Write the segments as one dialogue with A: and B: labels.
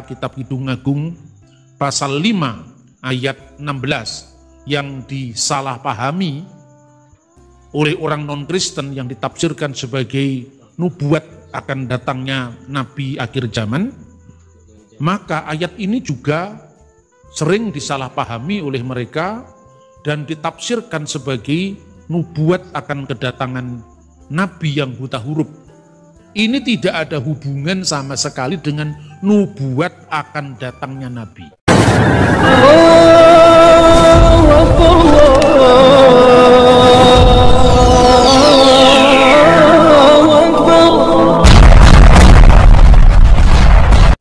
A: Kitab Kidung Agung pasal 5 ayat 16 yang disalahpahami oleh orang non-Kristen yang ditafsirkan sebagai nubuat akan datangnya Nabi akhir zaman, maka ayat ini juga sering disalahpahami oleh mereka dan ditafsirkan sebagai nubuat akan kedatangan Nabi yang buta huruf. Ini tidak ada hubungan sama sekali dengan nubuat akan datangnya Nabi.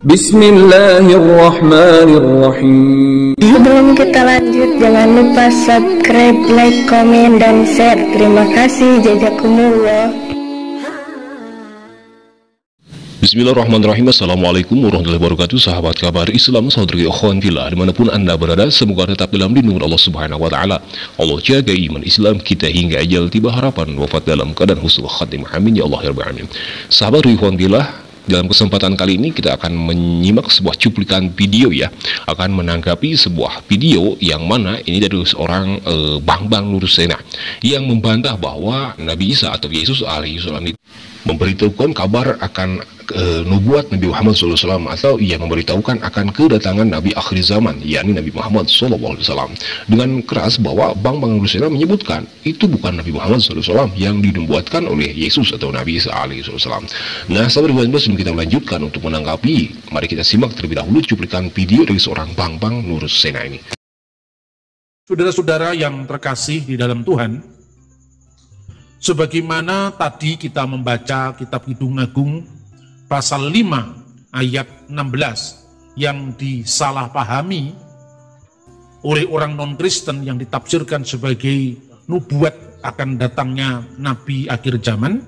B: Bismillahirrahmanirrahim.
C: Sebelum kita lanjut, jangan lupa subscribe, like, komen, dan share. Terima kasih. Jazakumullah.
D: Bismillahirrahmanirrahim. Assalamualaikum warahmatullahi wabarakatuh. Sahabat kabar Islam, saudari ikhwan fillah dimanapun anda berada, semoga tetap dalam lindungan Allah Subhanahu wa Ta'ala. Allah jaga iman Islam kita hingga ajal tiba, harapan wafat dalam keadaan husnul khatimah. Amin ya Allah ya Rabbal alamin. Sahabat ikhwan fillah, dalam kesempatan kali ini kita akan menyimak sebuah cuplikan video ya, akan menanggapi sebuah video yang mana ini dari seorang Bang Nursena yang membantah bahwa Nabi Isa atau Yesus alaihissalam memberitahukan kabar akan nubuat Nabi Muhammad SAW, atau ia memberitahukan akan kedatangan Nabi akhir zaman, yakni Nabi Muhammad SAW, dengan keras bahwa Bang Nursena menyebutkan itu bukan Nabi Muhammad SAW yang dinubuatkan oleh Yesus atau Nabi Isa alaihissalam. Nah, sahabat sebelum kita melanjutkan untuk menanggapi, mari kita simak terlebih dahulu cuplikan video dari seorang Bang Nursena ini.
A: Saudara-saudara yang terkasih di dalam Tuhan, sebagaimana tadi kita membaca Kitab Kidung Agung pasal 5 ayat 16 yang disalahpahami oleh orang non-Kristen yang ditafsirkan sebagai nubuat akan datangnya Nabi akhir zaman,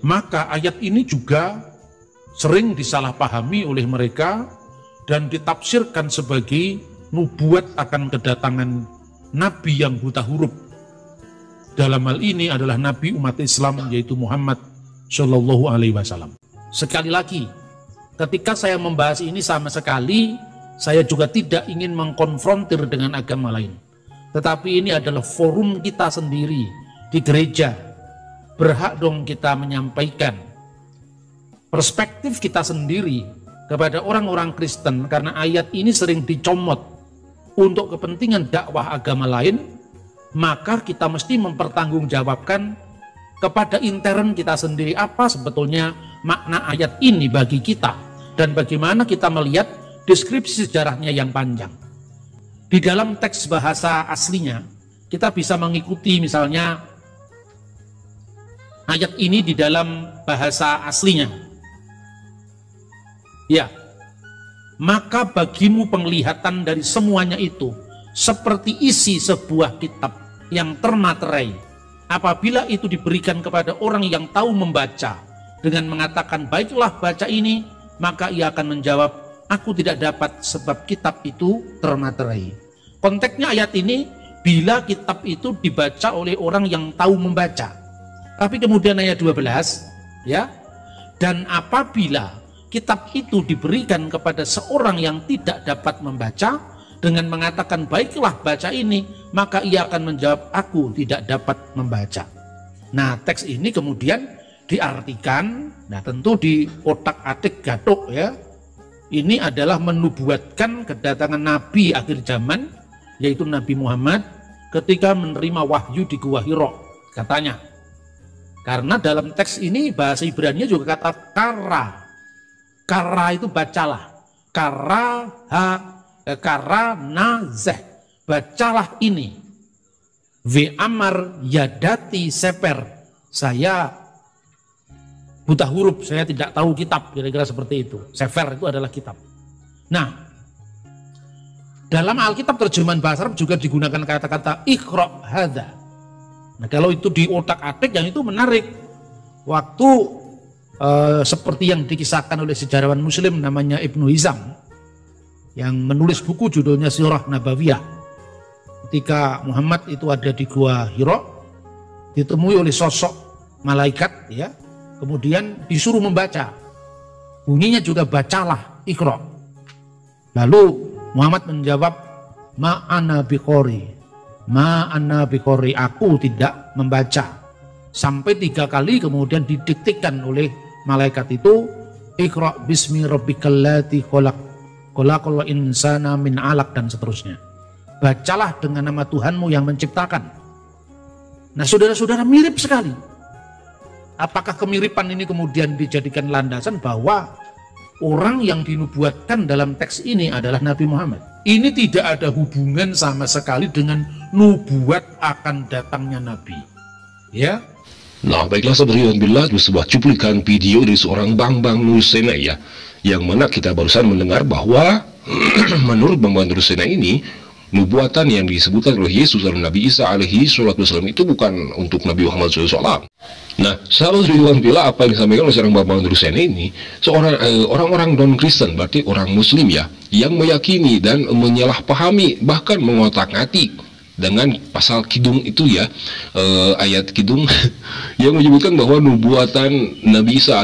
A: maka ayat ini juga sering disalahpahami oleh mereka dan ditafsirkan sebagai nubuat akan kedatangan Nabi yang buta huruf. Dalam hal ini adalah Nabi umat Islam, yaitu Muhammad Shallallahu Alaihi Wasallam. Sekali lagi, ketika saya membahas ini sama sekali, saya juga tidak ingin mengkonfrontir dengan agama lain. Tetapi ini adalah forum kita sendiri di gereja. Berhak dong kita menyampaikan perspektif kita sendiri kepada orang-orang Kristen, karena ayat ini sering dicomot untuk kepentingan dakwah agama lain. Maka kita mesti mempertanggungjawabkan kepada intern kita sendiri apa sebetulnya makna ayat ini bagi kita, dan bagaimana kita melihat deskripsi sejarahnya yang panjang. Di dalam teks bahasa aslinya, kita bisa mengikuti misalnya ayat ini di dalam bahasa aslinya. Ya, maka bagimu penglihatan dari semuanya itu seperti isi sebuah kitab yang termaterai, apabila itu diberikan kepada orang yang tahu membaca dengan mengatakan baiklah baca ini, maka ia akan menjawab aku tidak dapat sebab kitab itu termaterai. Konteksnya ayat ini bila kitab itu dibaca oleh orang yang tahu membaca. Tapi kemudian ayat 12 ya, dan apabila kitab itu diberikan kepada seorang yang tidak dapat membaca dengan mengatakan baiklah baca ini, maka ia akan menjawab aku tidak dapat membaca. Nah, teks ini kemudian diartikan, nah tentu di otak-atik gatuk ya, ini adalah menubuatkan kedatangan Nabi akhir zaman, yaitu Nabi Muhammad ketika menerima wahyu di Gua Hira, katanya. Karena dalam teks ini bahasa Ibrani juga kata kara itu bacalah, kara nazeh, bacalah ini. Ve amar yadati seper, saya buta huruf, saya tidak tahu kitab, kira-kira seperti itu. Sefer itu adalah kitab. Nah, dalam Alkitab terjemahan bahasa Arab juga digunakan kata-kata iqra hadza. Nah, kalau itu di otak-atik yang itu menarik. Waktu seperti yang dikisahkan oleh sejarawan Muslim namanya Ibnu Hizam, yang menulis buku judulnya Sirah Nabawiyah. Ketika Muhammad itu ada di Gua Hira, ditemui oleh sosok malaikat ya, kemudian disuruh membaca. Bunyinya juga bacalah, Iqra. Lalu Muhammad menjawab, ma'ana biqori, ma'ana biqori, aku tidak membaca. Sampai 3 kali kemudian didiktikan oleh malaikat itu, Iqra bismi rabbikal lati khalaq, khalaqal insana min 'alaq, dan seterusnya. Bacalah dengan nama Tuhanmu yang menciptakan. Nah, saudara-saudara, mirip sekali. Apakah kemiripan ini kemudian dijadikan landasan bahwa orang yang dinubuatkan dalam teks ini adalah Nabi Muhammad? Ini tidak ada hubungan sama sekali dengan nubuat akan datangnya Nabi. Ya.
D: Nah, baiklah saudara Alhamdulillah, sebuah cuplikan video dari seorang Bambang Nurusena ya, yang mana kita barusan mendengar bahwa menurut Bambang Nurusena ini, nubuatan yang disebutkan oleh Yesus dan Nabi Isa alaihi wasallam itu bukan untuk Nabi Muhammad SAW. Nah, sahabat Alhamdulillah, apa yang disampaikan oleh seorang Bambang Nurusena ini, seorang orang-orang non-Kristen, berarti orang Muslim ya, yang meyakini dan menyalahpahami, bahkan mengotak-atik dengan pasal kidung itu ya, ayat kidung yang menyebutkan bahwa nubuatan Nabi Isa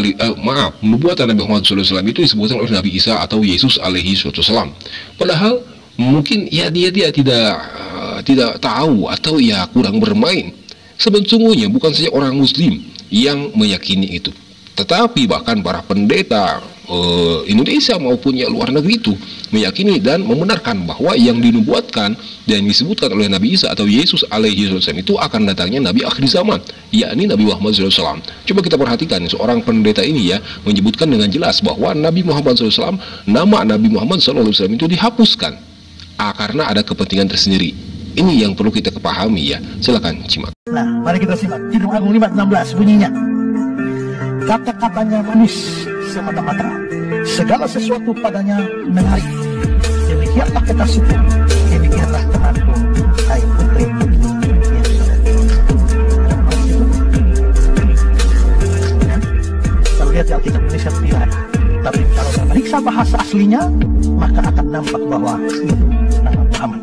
D: nubuatan Nabi Muhammad SAW itu disebutkan oleh Nabi Isa atau Yesus alaihi wasallam. Padahal mungkin ya dia tidak tahu atau ya kurang bermain. Sesungguhnya bukan saja orang Muslim yang meyakini itu, tetapi bahkan para pendeta Indonesia maupun ya luar negeri itu meyakini dan membenarkan bahwa yang dinubuatkan dan disebutkan oleh Nabi Isa atau Yesus alaihi wasallam itu akan datangnya Nabi akhir zaman, yakni Nabi Muhammad SAW. Coba kita perhatikan, seorang pendeta ini ya menyebutkan dengan jelas bahwa Nabi Muhammad SAW, nama Nabi Muhammad SAW itu dihapuskan karena ada kepentingan tersendiri. Ini yang perlu kita kepahami ya. Silakan simak.
B: Nah, mari kita simak. Kidung Agung 5:16 bunyinya. Kata-katanya manis semata-mata, segala sesuatu padanya menarik. Demikianlah kekasihku, demikianlah temanku, hai putri. Kalau lihat di Alkitab Indonesia tidak ada, tapi kalau memeriksa bahasa aslinya, maka akan nampak bahwa itu nama Muhammad.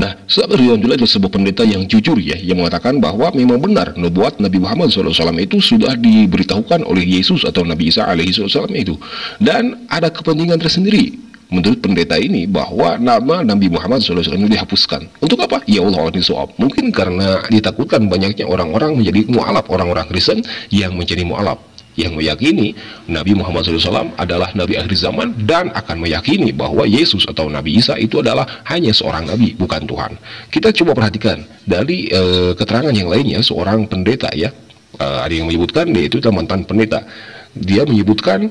D: Nah, sahabat Alhamdulillah, adalah sebuah pendeta yang jujur ya, yang mengatakan bahwa memang benar nubuat Nabi Muhammad SAW itu sudah diberitahukan oleh Yesus atau Nabi Isa alaihi wasallam itu, dan ada kepentingan tersendiri menurut pendeta ini bahwa nama Nabi Muhammad SAW itu dihapuskan. Untuk apa? Ya Allah, mungkin karena ditakutkan banyaknya orang-orang menjadi mu'alaf, orang-orang Kristen yang menjadi mu'alaf, yang meyakini Nabi Muhammad SAW adalah Nabi akhir zaman dan akan meyakini bahwa Yesus atau Nabi Isa itu adalah hanya seorang Nabi, bukan Tuhan. Kita coba perhatikan dari keterangan yang lainnya, seorang pendeta ya, ada yang menyebutkan dia itu adalah mantan pendeta. Dia menyebutkan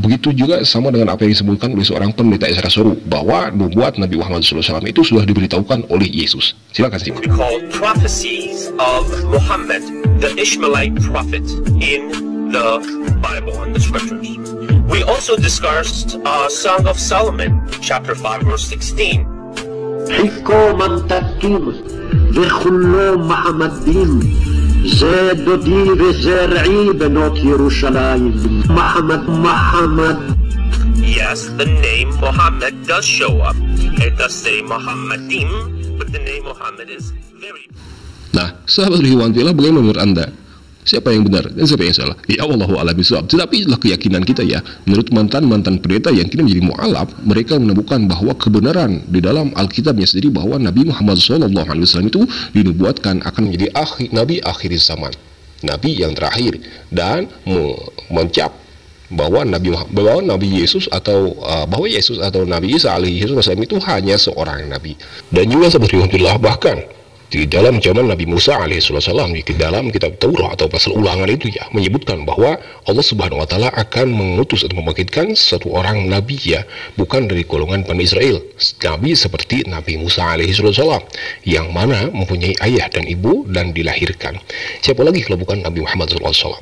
D: begitu juga sama dengan apa yang disebutkan oleh seorang pendeta Ezra Soru, bahwa nubuat Nabi Muhammad SAW itu sudah diberitahukan oleh Yesus. Silakan simak.
E: Called prophecies of Muhammad, the Ishmaelite prophet, in the Bible and the scriptures. We also discussed Song of Solomon, chapter 5, verse 16.
F: حكاما تكير بخلو محمدين زاد دير زرعي بنات يروشلايم محمد.
E: Yes, the name Muhammad does show up. It does say Muhammadim, but the name Muhammad is very...
D: Nah, sahabat Alhamdulillah, bagaimana menurut Anda? Siapa yang benar dan siapa yang salah? Ya Allahu a'lam bishawab. Tetapi itulah keyakinan kita ya. Menurut mantan pendeta yang kini menjadi mu'alaf, mereka menemukan bahwa kebenaran di dalam Alkitabnya sendiri bahwa Nabi Muhammad SAW itu dinubuatkan akan menjadi Nabi akhir zaman, Nabi yang terakhir, dan mencap bahwa Nabi Yesus atau Nabi Isa alaihi wasallam itu hanya seorang nabi. Dan juga seperti Alhamdulillah, bahkan di dalam zaman Nabi Musa alaihissalam, di dalam kitab Taurat atau pasal ulangan itu ya, menyebutkan bahwa Allah Subhanahu wa taala akan mengutus atau membangkitkan satu orang nabi ya, bukan dari golongan Bani Israel, nabi seperti Nabi Musa alaihissalam, yang mana mempunyai ayah dan ibu dan dilahirkan. Siapa lagi kalau bukan Nabi Muhammad SAW?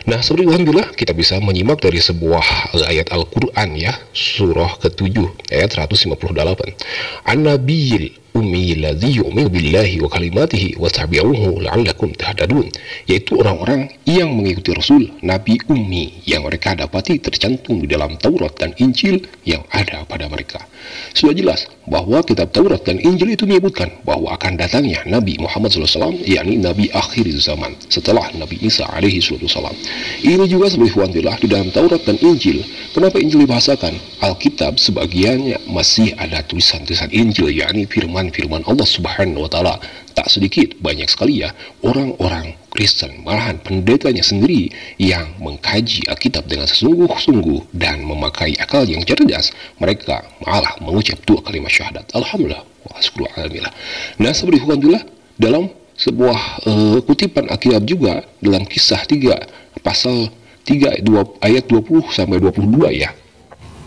D: Nah, seperti Alhamdulillah, kita bisa menyimak dari sebuah ayat Al-Quran ya, surah ke-7 ayat 158. An-Nabiyil ummi ladzi yu'minu billahi wa kalimatihi wa tabi'uhu la'allakum tahtadun, yaitu orang-orang yang mengikuti Rasul Nabi Ummi yang mereka dapati tercantum di dalam Taurat dan Injil yang ada pada mereka. Sudah jelas bahwa kitab Taurat dan Injil itu menyebutkan bahwa akan datangnya Nabi Muhammad SAW, yakni Nabi akhir zaman setelah Nabi Isa alaihi salam. Ini juga sebagaimana di dalam Taurat dan Injil. Kenapa Injil dibahasakan? Alkitab sebagiannya masih ada tulisan-tulisan Injil, yakni firman-firman Allah Subhanahu wa Ta'ala. Tak sedikit, banyak sekali ya orang-orang Kristen, malahan pendetanya sendiri yang mengkaji Alkitab dengan sesungguh-sungguh dan memakai akal yang cerdas. Mereka malah mengucap 2 kalimat syahadat. Alhamdulillah wa syukur alhamdulillah. Nah, seperti alhamdulillah dalam sebuah kutipan Alkitab juga dalam Kisah 3 pasal 3 ayat 20 sampai 22 ya.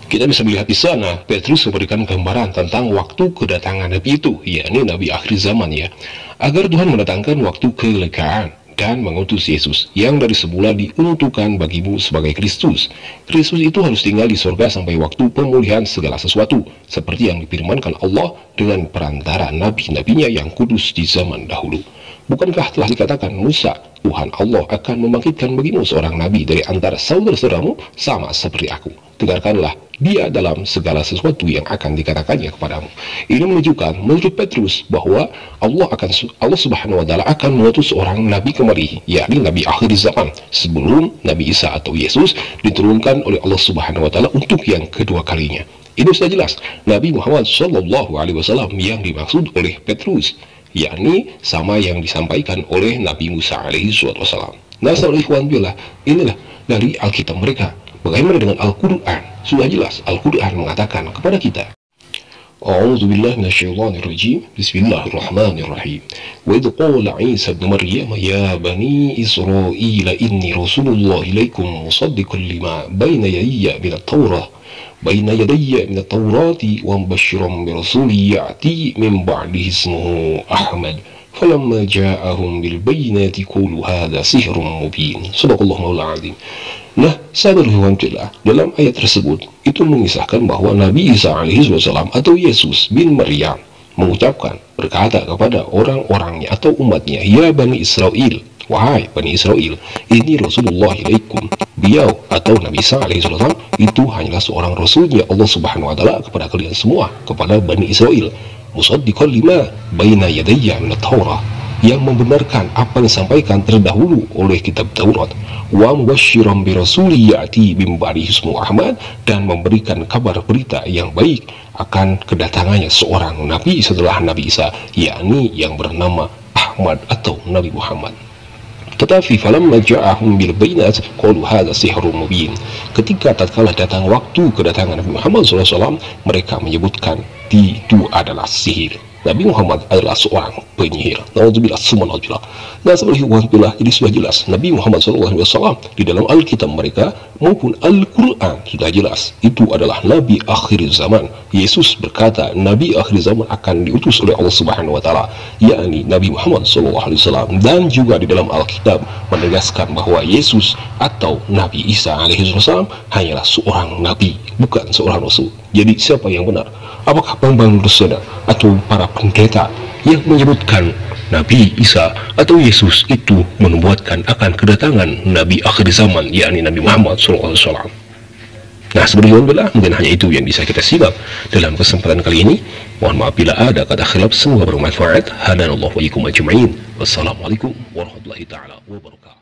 D: Kita bisa melihat di sana Petrus memberikan gambaran tentang waktu kedatangan Nabi itu, yakni Nabi akhir zaman ya, agar Tuhan mendatangkan waktu kelegaan dan mengutus Yesus yang dari semula diuntukkan bagimu sebagai Kristus. Kristus itu harus tinggal di surga sampai waktu pemulihan segala sesuatu, seperti yang difirmankan Allah dengan perantara nabi-nabinya yang kudus di zaman dahulu. Bukankah telah dikatakan Musa, Tuhan Allah akan membangkitkan bagimu seorang nabi dari antara saudara-saudaramu sama seperti aku. Dengarkanlah dia dalam segala sesuatu yang akan dikatakannya kepadamu. Ini menunjukkan menurut Petrus bahwa Allah Subhanahu wa Ta'ala akan mengutus seorang nabi kemari, yakni Nabi akhir zaman, sebelum Nabi Isa atau Yesus diturunkan oleh Allah Subhanahu wa Ta'ala untuk yang kedua kalinya. Ini sudah jelas Nabi Muhammad SAW yang dimaksud oleh Petrus, yakni sama yang disampaikan oleh Nabi Musa alaihi wassalam. Nah, saudara, inilah dari Alkitab mereka. Bagaimana dengan Al-Quran? Sudah jelas Al-Quran mengatakan kepada kita, A'udzubillahi minasyaitonirrajim. Bismillahirrahmanirrahim. Wa idh qala Isa ibn Maryam ya bani Israil inni rasulullah ilaikum musaddiqan lima baina yadayya min at-taurati wa mubasysyiran bi rasulin ya'ti min ba'dihi ismuhu Ahmad. Falamma ja'ahum bil bayyinati qalu hadza sihrun mubin. Shadaqallahu al-'azim. Nah, sahabat alhamdulillah, dalam ayat tersebut itu mengisahkan bahwa Nabi Isa alaihi wassalam atau Yesus bin Maryam mengucapkan, berkata kepada orang-orangnya atau umatnya, ya Bani Israel, wahai Bani Israel, ini Rasulullah ilaikum. Beliau atau Nabi Isa alaihi wassalam itu hanyalah seorang rasulnya Allah Subhanahu wa Ta'ala kepada kalian semua, kepada Bani Israel. Musaddiqan lima baina yadayya min at-Taurah, yang membenarkan apa yang disampaikan terdahulu oleh kitab Taurat, wa mubasysyiran bi rasulin ya'ti min ba'dihi ismuhu Ahmad, dan memberikan kabar berita yang baik akan kedatangannya seorang nabi setelah Nabi Isa, yakni yang bernama Ahmad atau Nabi Muhammad. Tetapi falamma ja'ahum bil bayyinat qalu hadza sihrun mubin. Ketika tatkala datang waktu kedatangan Nabi Muhammad SAW, mereka menyebutkan itu adalah sihir. Nabi Muhammad adalah seorang penyihir. Naudzubillah, subhanallah. Nah, seperti alhamdulillah, ini sudah jelas Nabi Muhammad SAW di dalam Alkitab mereka maupun Al-Quran sudah jelas itu adalah Nabi akhir zaman. Yesus berkata Nabi akhir zaman akan diutus oleh Allah Subhanahu wa Ta'ala, yakni Nabi Muhammad SAW. Dan juga di dalam Alkitab menegaskan bahwa Yesus atau Nabi Isa alaihi wasallam hanyalah seorang nabi, bukan seorang rasul. Jadi siapa yang benar? Apakah pembangun dosa atau para pendeta yang menyebutkan Nabi Isa atau Yesus itu menubuatkan akan kedatangan Nabi akhir zaman, yakni Nabi Muhammad SAW? Nah, sebelumnya mungkin hanya itu yang bisa kita simak dalam kesempatan kali ini. Mohon maaf bila ada kata khilaf, semoga bermanfaat. Hadanallahu wa iyyakum ajma'in. Wassalamualaikum warahmatullahi taala wabarakatuh.